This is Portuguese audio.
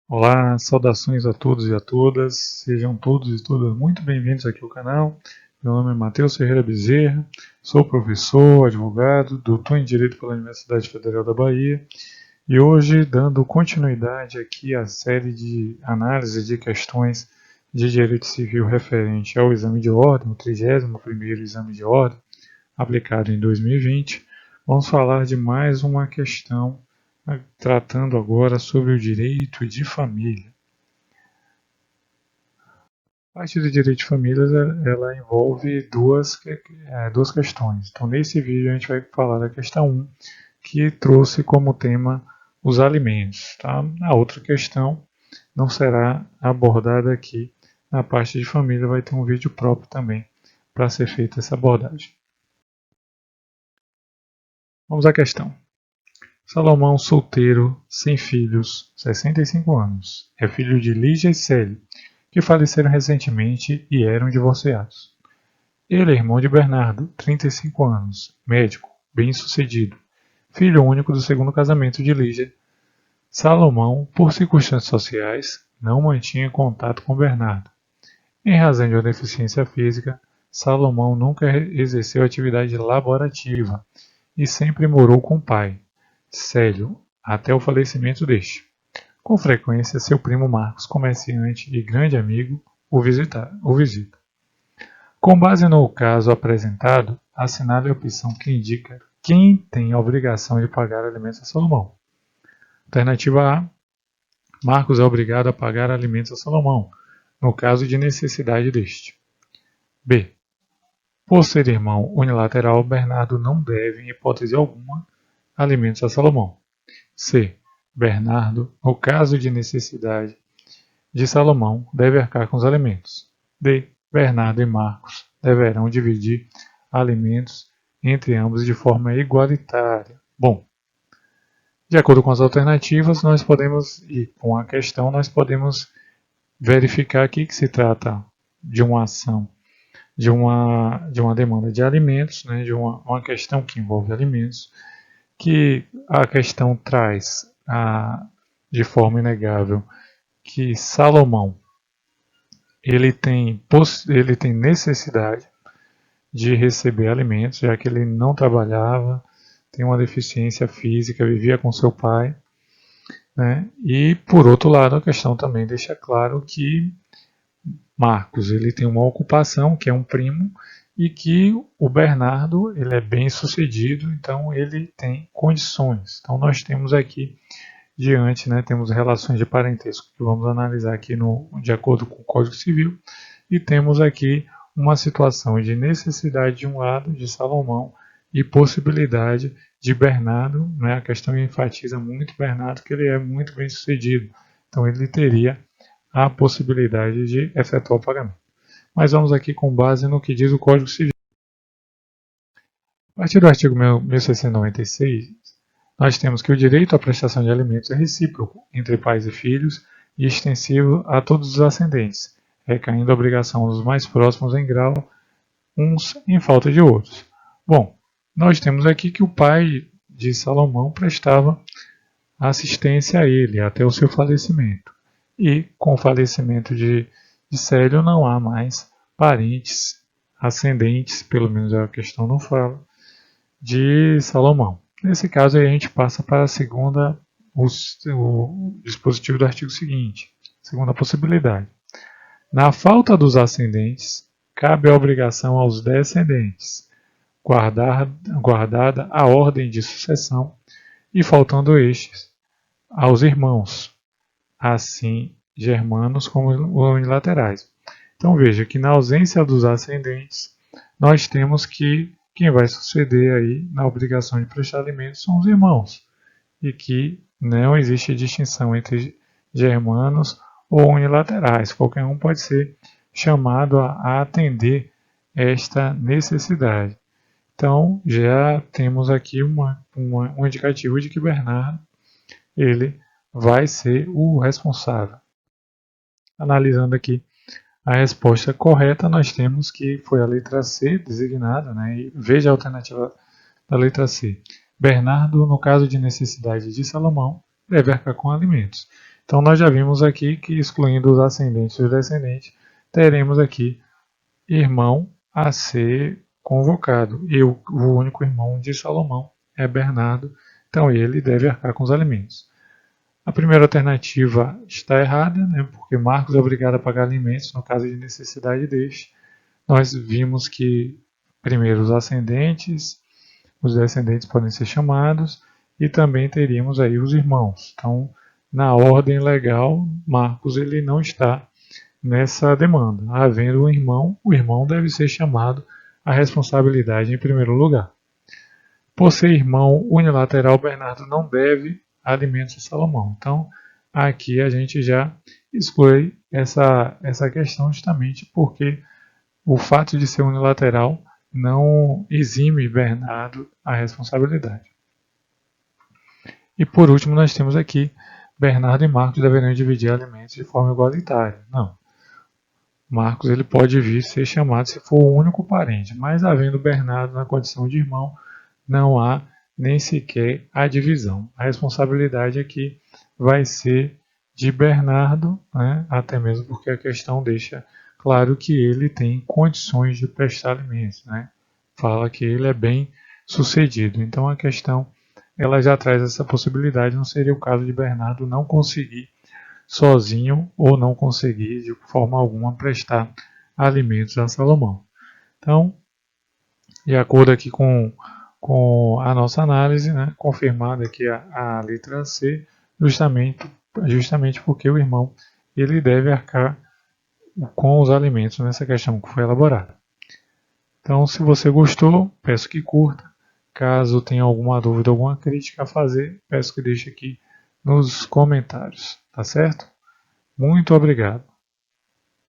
Olá, saudações a todos e a todas, sejam todos e todas muito bem-vindos aqui ao canal. Meu nome é Matheus Ferreira Bezerra, sou professor, advogado, doutor em Direito pela Universidade Federal da Bahia e hoje dando continuidade aqui à série de análise de questões de direito civil referente ao exame de ordem, o 31º exame de ordem, aplicado em 2020, vamos falar de mais uma questão tratando agora sobre o direito de família. A parte do direito de família ela envolve duas questões. Então, nesse vídeo, a gente vai falar da questão 1, que trouxe como tema os alimentos. Tá? A outra questão não será abordada aqui. Na parte de família vai ter um vídeo próprio também para ser feita essa abordagem. Vamos à questão. Salomão, solteiro, sem filhos, 65 anos. É filho de Lígia e Célio, que faleceram recentemente e eram divorciados. Ele é irmão de Bernardo, 35 anos, médico, bem-sucedido, filho único do segundo casamento de Lígia. Salomão, por circunstâncias sociais, não mantinha contato com Bernardo. Em razão de uma deficiência física, Salomão nunca exerceu atividade laborativa e sempre morou com o pai, Célio, até o falecimento deste. Com frequência, seu primo Marcos, comerciante e grande amigo, o visita. Com base no caso apresentado, assinale a opção que indica quem tem a obrigação de pagar alimentos a Salomão. Alternativa A. Marcos é obrigado a pagar alimentos a Salomão, no caso de necessidade deste. B. Por ser irmão unilateral, Bernardo não deve, em hipótese alguma, alimentos a Salomão. C. Bernardo, no caso de necessidade de Salomão, deve arcar com os alimentos. D. Bernardo e Marcos deverão dividir alimentos entre ambos de forma igualitária. Bom, de acordo com as alternativas, nós podemos, e com a questão, nós podemos verificar aqui que se trata de uma ação, de uma demanda de alimentos, né, de uma questão que envolve alimentos, que a questão traz de forma inegável que Salomão ele tem necessidade de receber alimentos, já que ele não trabalhava, tem uma deficiência física, vivia com seu pai, né? E por outro lado, a questão também deixa claro que Marcos ele tem uma ocupação, que é um primo, e que o Bernardo ele é bem sucedido, então ele tem condições. Então nós temos aqui diante, né, temos relações de parentesco que vamos analisar aqui de acordo com o Código Civil, e temos aqui uma situação de necessidade de um lado de Salomão e possibilidade de Bernardo, né, a questão enfatiza muito Bernardo que ele é muito bem sucedido, então ele teria a possibilidade de efetuar o pagamento. Mas vamos aqui com base no que diz o Código Civil. A partir do artigo 1696, nós temos que o direito à prestação de alimentos é recíproco entre pais e filhos e extensivo a todos os ascendentes, recaindo a obrigação dos mais próximos em grau, uns em falta de outros. Bom, nós temos aqui que o pai de Salomão prestava assistência a ele até o seu falecimento. E com o falecimento de Célio não há mais parentes ascendentes, pelo menos a questão não fala, de Salomão. Nesse caso aí a gente passa para a segunda, o dispositivo do artigo seguinte, segunda possibilidade. Na falta dos ascendentes, cabe a obrigação aos descendentes, guardada a ordem de sucessão, e faltando estes, aos irmãos, assim germanos como unilaterais. Então veja que na ausência dos ascendentes, nós temos que quem vai suceder aí na obrigação de prestar alimentos são os irmãos, e que não existe distinção entre germanos ou unilaterais. Qualquer um pode ser chamado a atender esta necessidade. Então já temos aqui um indicativo de que Bernardo ele vai ser o responsável. Analisando aqui a resposta correta, nós temos que foi a letra C designada, né? E veja a alternativa da letra C. Bernardo, no caso de necessidade de Salomão, deve arcar com alimentos. Então nós já vimos aqui que, excluindo os ascendentes e os descendentes, teremos aqui irmão a ser convocado. E o único irmão de Salomão é Bernardo, então ele deve arcar com os alimentos. A primeira alternativa está errada, né, porque Marcos é obrigado a pagar alimentos no caso de necessidade deste. Nós vimos que primeiro os ascendentes, os descendentes podem ser chamados, e também teríamos aí os irmãos. Então, na ordem legal, Marcos ele não está nessa demanda. Havendo um irmão, o irmão deve ser chamado à responsabilidade em primeiro lugar. Por ser irmão unilateral, Bernardo não deve alimentos a Salomão. Então, aqui a gente já exclui essa questão justamente porque o fato de ser unilateral não exime Bernardo a responsabilidade. E por último, nós temos aqui Bernardo e Marcos deveriam dividir alimentos de forma igualitária. Não. Marcos ele pode vir ser chamado se for o único parente, mas havendo Bernardo na condição de irmão, não há nem sequer a divisão. A responsabilidade aqui vai ser de Bernardo, né? Até mesmo porque a questão deixa claro que ele tem condições de prestar alimentos, né? Fala que ele é bem sucedido. Então a questão ela já traz essa possibilidade, não seria o caso de Bernardo não conseguir sozinho ou não conseguir de forma alguma prestar alimentos a Salomão. Então, de acordo aqui com a nossa análise, né, confirmada aqui a letra C, justamente porque o irmão ele deve arcar com os alimentos nessa questão que foi elaborada. Então, se você gostou, peço que curta. Caso tenha alguma dúvida, alguma crítica a fazer, peço que deixe aqui nos comentários, tá certo? Muito obrigado.